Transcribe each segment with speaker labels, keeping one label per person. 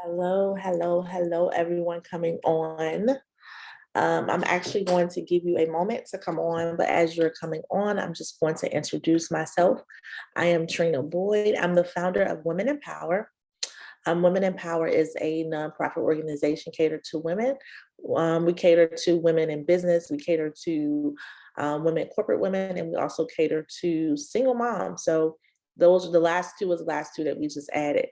Speaker 1: Hello, hello, hello, everyone coming on. I'm actually going to give you a moment to come on, but as you're coming on, I'm just going to introduce myself. I am Trina Boyd. I'm the founder of Women in Power. Women in Power is a nonprofit organization catered to women. We cater to women in business. We cater to women, corporate women, and we also cater to single moms. So those are the last two that we just added.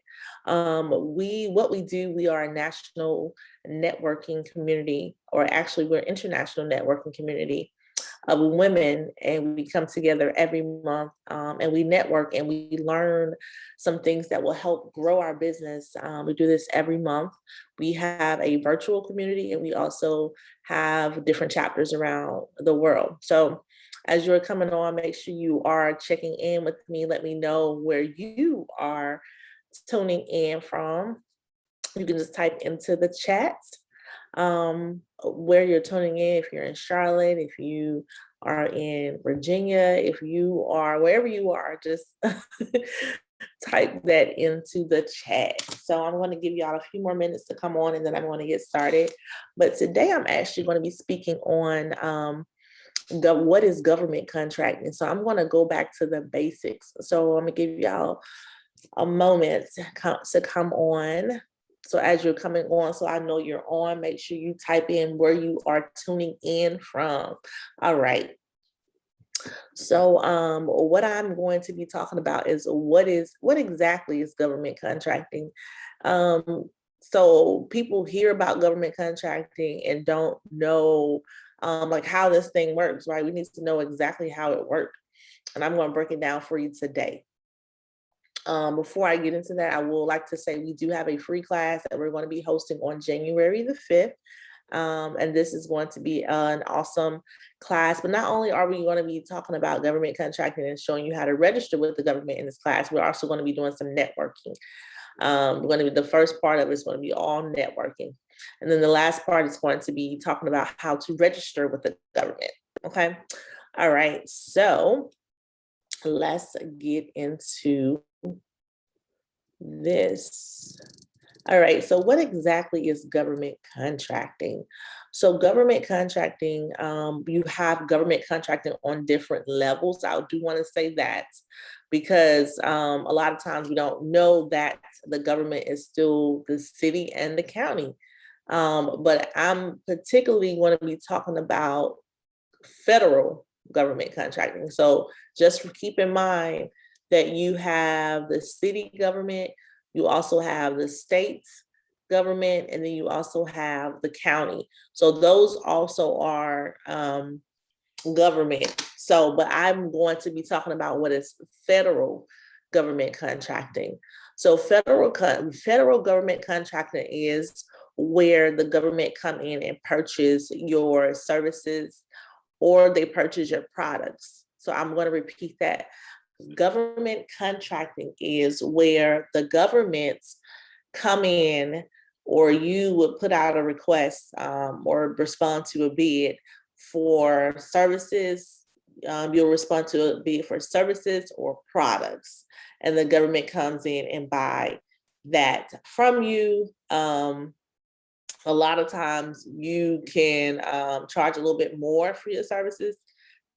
Speaker 1: What we do, we are a national networking community, or actually we're international networking community of women, and we come together every month, and we network and we learn some things that will help grow our business. We do this every month. We have a virtual community and we also have different chapters around the world. So as you're coming on, make sure you are checking in with me. Let me know where you are tuning in from. You can just type into the chat where you're tuning in, if you're in Charlotte, if you are in Virginia, if you are wherever you are, just type that into the chat. So I'm going to give y'all a few more minutes to come on and then I'm going to get started. But today I'm actually going to be speaking on what is government contracting. So I'm going to go back to the basics. So I'm going to give y'all a moment to come on. So as you're coming on, so I know you're on, make sure you type in where you are tuning in from. All right. So what I'm going to be talking about is what exactly is government contracting. So people hear about government contracting and don't know like how this thing works, right? We need to know exactly how it works. And I'm going to break it down for you today. Before I get into that, I would like to say we do have a free class that we're going to be hosting on January the 5th. And this is going to be an awesome class. But not only are we going to be talking about government contracting and showing you how to register with the government in this class, we're also going to be doing some networking. The first part of it is going to be all networking. And then the last part is going to be talking about how to register with the government. Okay. All right. So let's get into this. All right, so what exactly is government contracting? So government contracting, you have government contracting on different levels. I do want to say that because a lot of times we don't know that the government is still the city and the county. But I'm particularly going to be talking about federal government contracting. So just keep in mind that you have the city government, you also have the state government, and then you also have the county. So those also are government. So, but I'm going to be talking about what is federal government contracting. So federal government contracting is where the government come in and purchase your services or they purchase your products. So I'm going to repeat that. Government contracting is where the governments come in, or you would put out a request or respond to a bid for services. You'll respond to a bid for services or products, and the government comes in and buy that from you. A lot of times you can charge a little bit more for your services,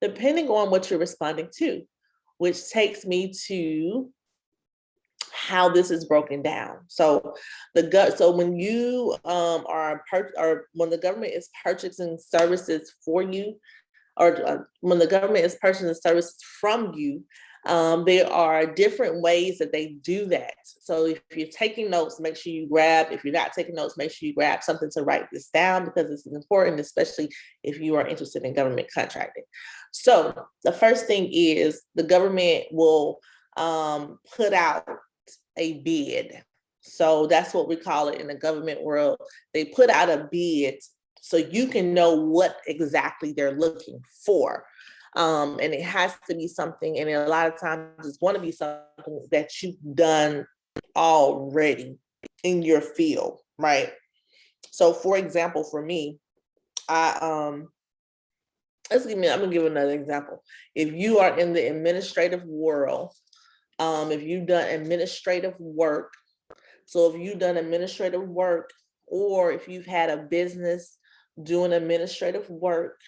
Speaker 1: depending on what you're responding to, which takes me to how this is broken down. So when you when the government is purchasing services for you, or when the government is purchasing services from you, there are different ways that they do that. So if you're taking notes, make sure you grab, if you're not taking notes, make sure you grab something to write this down, because this is important, especially if you are interested in government contracting. So the first thing is the government will put out a bid. So that's what we call it in the government world. They put out a bid so you can know what exactly they're looking for. And it has to be something, and a lot of times it's going to be something that you've done already in your field, right? So for example, for me, I'm gonna give another example. If you are in the administrative world, if you've done administrative work So if you've done administrative work, or if you've had a business doing administrative work,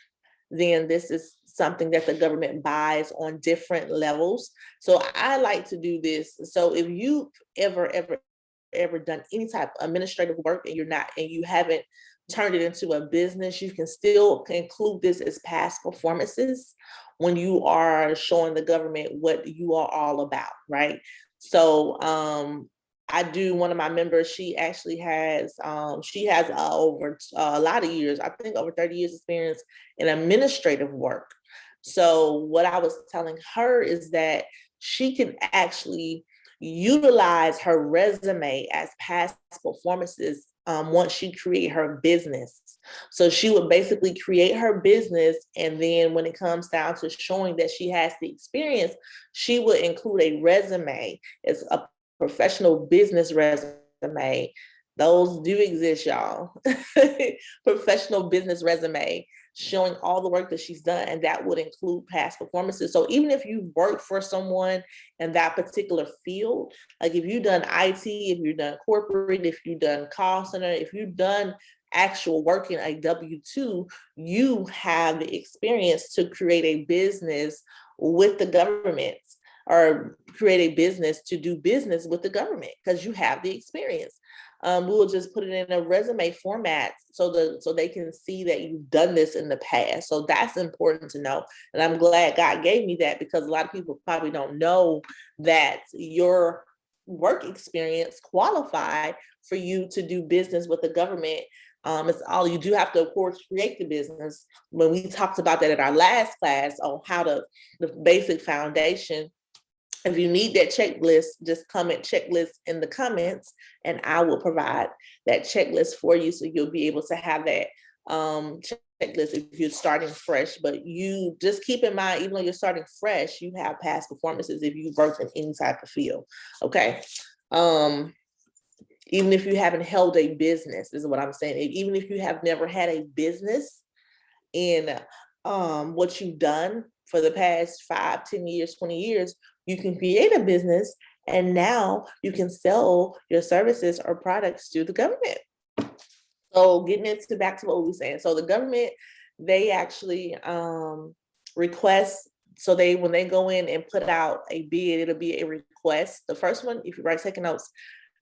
Speaker 1: then this is something that the government buys on different levels. So I like to do this. So if you ever done any type of administrative work and you haven't turned it into a business, you can still include this as past performances when you are showing the government what you are all about, right? So I do, one of my members, she actually has over a lot of years, I think over 30 years experience in administrative work. So what I was telling her is that she can actually utilize her resume as past performances once she create her business. So she would basically create her business, and then when it comes down to showing that she has the experience, she would include a resume. It's a professional business resume. Those do exist, y'all. Professional business resume showing all the work that she's done, and that would include past performances. So even if you work for someone in that particular field, like if you've done IT, if you've done corporate, if you've done call center, if you've done actual work in a W-2, you have the experience to create a business with the government, or create a business to do business with the government, because you have the experience. We will just put it in a resume format so they can see that you've done this in the past. So that's important to know. And I'm glad God gave me that, because a lot of people probably don't know that your work experience qualified for you to do business with the government. It's all, you do have to, of course, create the business. When we talked about that at our last class on how to, the basic foundation. If you need that checklist, just comment checklist in the comments, and I will provide that checklist for you, so you'll be able to have that checklist if you're starting fresh. But you just keep in mind, even though you're starting fresh, you have past performances if you work in any type of field. Okay. Even if you haven't held a business, is what I'm saying. Even if you have never had a business in what you've done for the past 5, 10 years, 20 years, you can create a business, and now you can sell your services or products to the government. So getting into back to what we were saying. So the government, they actually request, so when they go in and put out a bid, it'll be a request. The first one, if you write taking notes,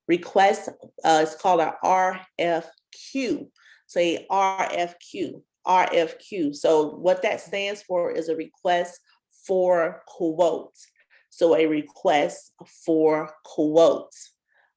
Speaker 1: request, it's called an RFQ. Say RFQ. RFQ. So what that stands for is a request for quote. So a request for quote.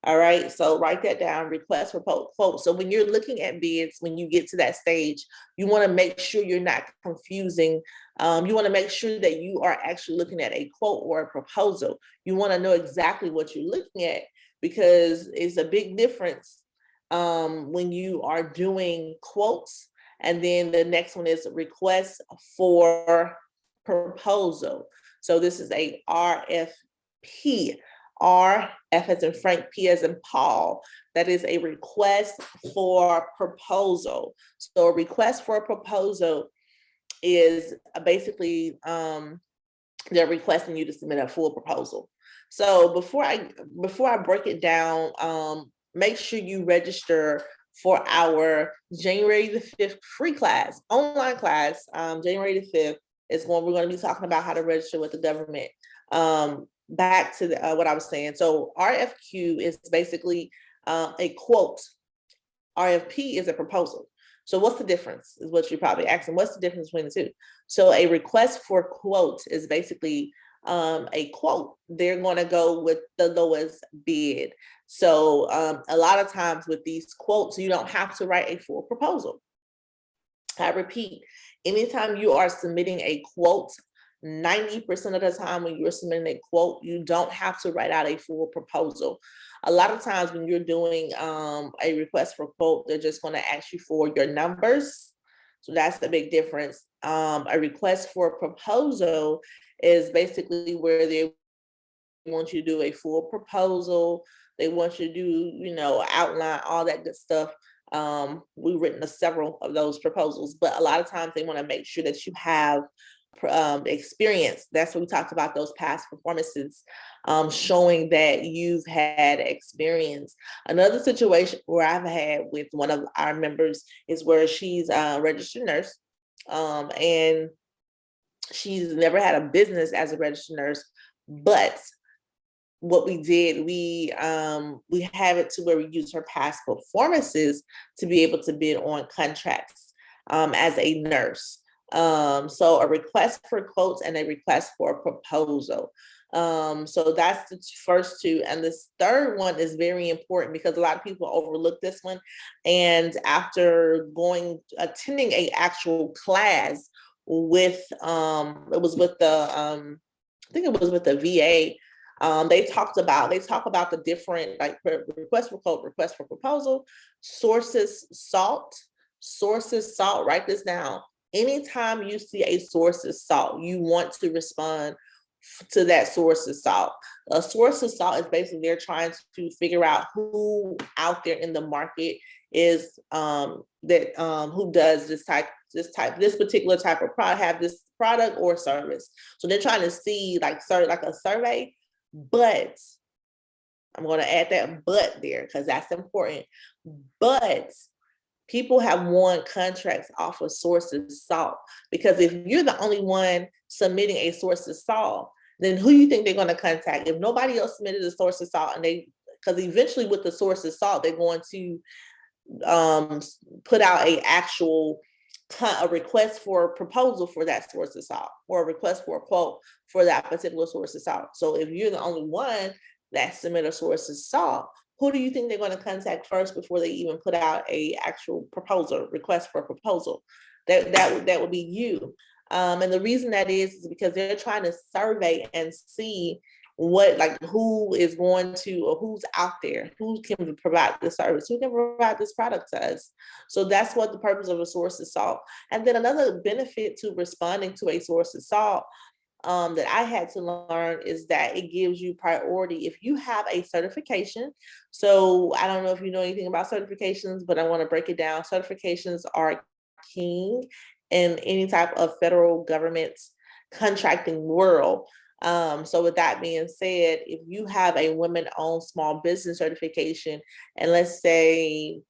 Speaker 1: All right, so write that down, request for quote. So when you're looking at bids, when you get to that stage, you want to make sure you're not confusing. You want to make sure that you are actually looking at a quote or a proposal. You want to know exactly what you're looking at, because it's a big difference when you are doing quotes, and then the next one is request for proposal. So this is a RFP. R, F as in Frank, P as in Paul. That is a request for proposal. So a request for a proposal is basically they're requesting you to submit a full proposal. So before I break it down, make sure you register for our January the 5th free class, online class. January the 5th is when we're going to be talking about how to register with the government. Back to what I was saying. So RFQ is basically a quote. RFP is a proposal. So what's the difference, is what you're probably asking. What's the difference between the two? So a request for quote is basically a quote. They're going to go with the lowest bid. So a lot of times with these quotes, you don't have to write a full proposal. I repeat, anytime you are submitting a quote, 90% of the time when you're submitting a quote, you don't have to write out a full proposal. A lot of times when you're doing a request for quote, they're just going to ask you for your numbers. So that's the big difference. A request for a proposal is basically where they want you to do a full proposal. They want you to do, outline, all that good stuff. We've written several of those proposals, but a lot of times they want to make sure that you have experience. That's what we talked about, those past performances, showing that you've had experience. Another situation where I've had with one of our members is where she's a registered nurse, and she's never had a business as a registered nurse, but what we did, we have it to where we use her past performances to be able to bid on contracts as a nurse. So a request for quotes and a request for a proposal. So that's the first two. And this third one is very important because a lot of people overlook this one. And after attending a actual class with, it was with the, I think it was with the VA. They talk about the different, like, request for quote, request for proposal, sources sought, write this down. Anytime you see a sources sought, you want to respond to that sources sought. A sources sought is basically they're trying to figure out who out there in the market is who does this particular type of product, have this product or service. So they're trying to see like a survey, but I'm going to add that but there because that's important. But people have won contracts off of sources sought, because if you're the only one submitting a sources sought, then who you think they're going to contact? If nobody else submitted a sources sought, and because eventually with the sources sought, they're going to put out a request for a proposal for that sources sought, or a request for a quote for that particular sources sought. So if you're the only one that submit a sources sought, who do you think they're going to contact first before they even put out a actual request for a proposal? That would be you. And the reason that is because they're trying to survey and see who is going to, or who's out there, who can provide the service, who can provide this product to us. So that's what the purpose of a sources sought. And then another benefit to responding to a sources sought that I had to learn is that it gives you priority if you have a certification. So I don't know if you know anything about certifications, but I want to break it down. Certifications are king in any type of federal government contracting world. So with that being said, if you have a women-owned small business certification, and let's say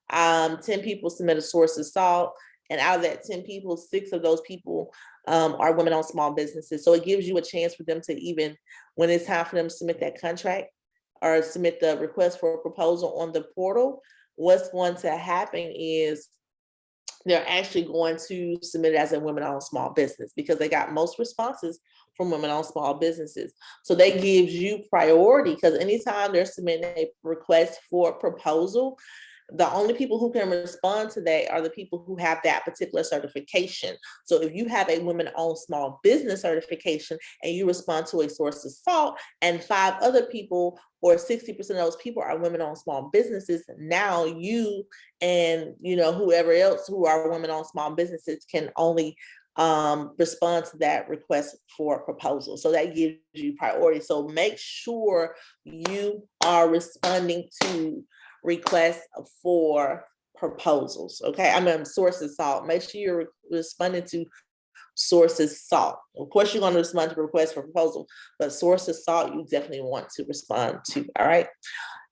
Speaker 1: 10 people submit a sources sought, and out of that 10 people, 6 of those people are women-owned small businesses. So it gives you a chance for them to, even when it's time for them to submit that contract or submit the request for a proposal on the portal, what's going to happen is they're actually going to submit it as a women-owned small business because they got most responses from women-owned small businesses. So that gives you priority, because anytime they're submitting a request for a proposal, the only people who can respond to that are the people who have that particular certification. So if you have a women-owned small business certification and you respond to a sources sought, and 5 other people, or 60% of those people, are women-owned small businesses, now you and whoever else who are women-owned small businesses can only respond to that request for a proposal. So that gives you priority. So make sure you are responding to requests for proposals. Okay, I mean sources sought. Make sure you're responding to sources sought. Of course, you're going to respond to requests for proposal, but sources sought you definitely want to respond to. All right.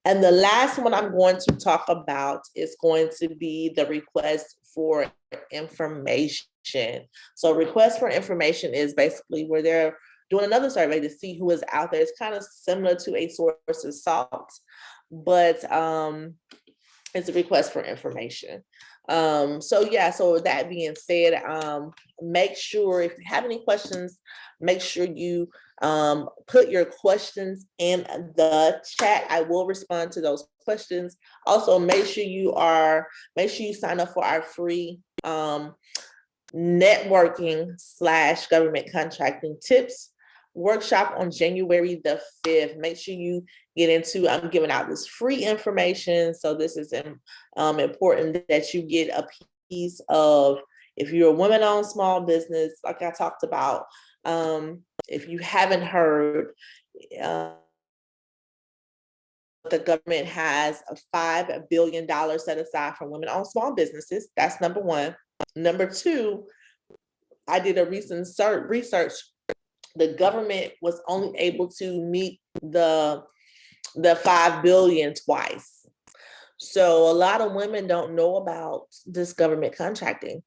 Speaker 1: And the last one I'm going to talk about is going to be the request for information. So request for information is basically where they're doing another survey to see who is out there. It's kind of similar to a sources sought, but it's a request for information. So with that being said, make sure if you have any questions, make sure you put your questions in the chat. I will respond to those questions. Also, make sure you sign up for our free networking / government contracting tips workshop on January the 5th. Make sure you get into, I'm giving out this free information. So this is important that you get a piece of, if you're a woman-owned small business, like I talked about, if you haven't heard, the government has a $5 billion set aside for women-owned small businesses. That's number one. Number two, I did a recent research. The government was only able to meet the 5 billion twice. So a lot of women don't know about this government contracting.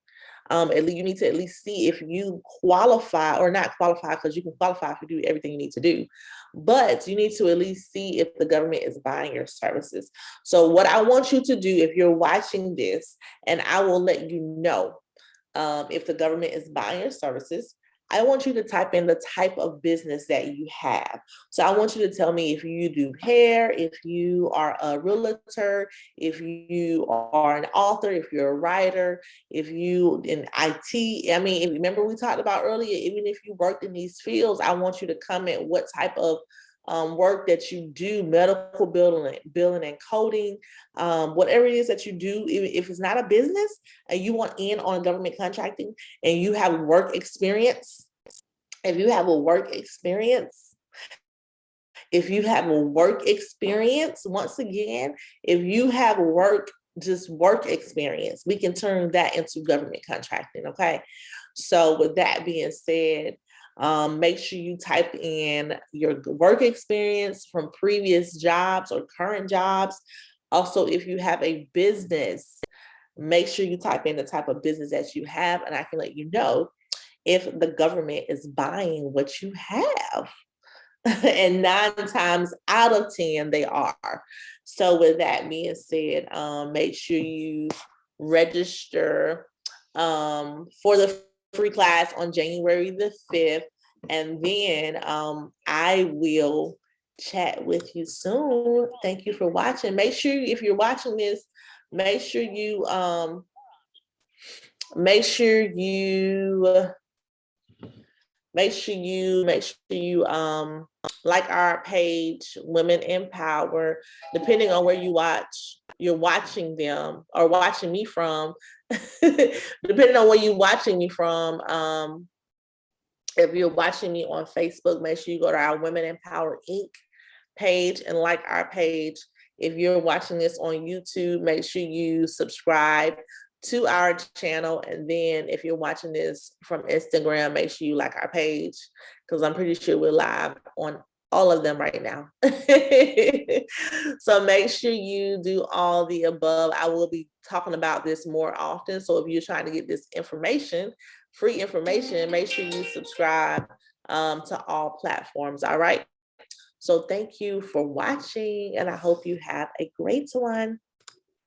Speaker 1: At least you need to at least see if you qualify or not qualify, because you can qualify if you do everything you need to do, but you need to at least see if the government is buying your services. So what I want you to do, if you're watching this, and I will let you know if the government is buying your services, I want you to type in the type of business that you have. So I want you to tell me if you do hair, if you are a realtor, if you are an author, if you're a writer, if you in IT. I mean, remember we talked about earlier, even if you worked in these fields, I want you to comment what type of work that you do, medical billing and coding, whatever it is that you do, if it's not a business and you want in on government contracting and you have work experience, if you have a work experience, once again, if you have work experience, we can turn that into government contracting, okay? So with that being said, make sure you type in your work experience from previous jobs or current jobs. Also, if you have a business, make sure you type in the type of business that you have, and I can let you know if the government is buying what you have. And 9 times out of 10, they are. So with that being said, make sure you register for the free class on January the 5th. And then I will chat with you soon. Thank you for watching. Make sure if you're watching this, make sure you like our page, Women Empower, depending on where you're watching them or watching me from, depending on where you're watching me from. If you're watching me on Facebook, make sure you go to our Women Empower Inc. page and like our page. If you're watching this on YouTube, make sure you subscribe to our channel. And then if you're watching this from Instagram, make sure you like our page, because I'm pretty sure we're live on all of them right now. So make sure you do all the above. I will be talking about this more often. So if you're trying to get this information, free information, make sure you subscribe to all platforms. All right. So thank you for watching, and I hope you have a great one.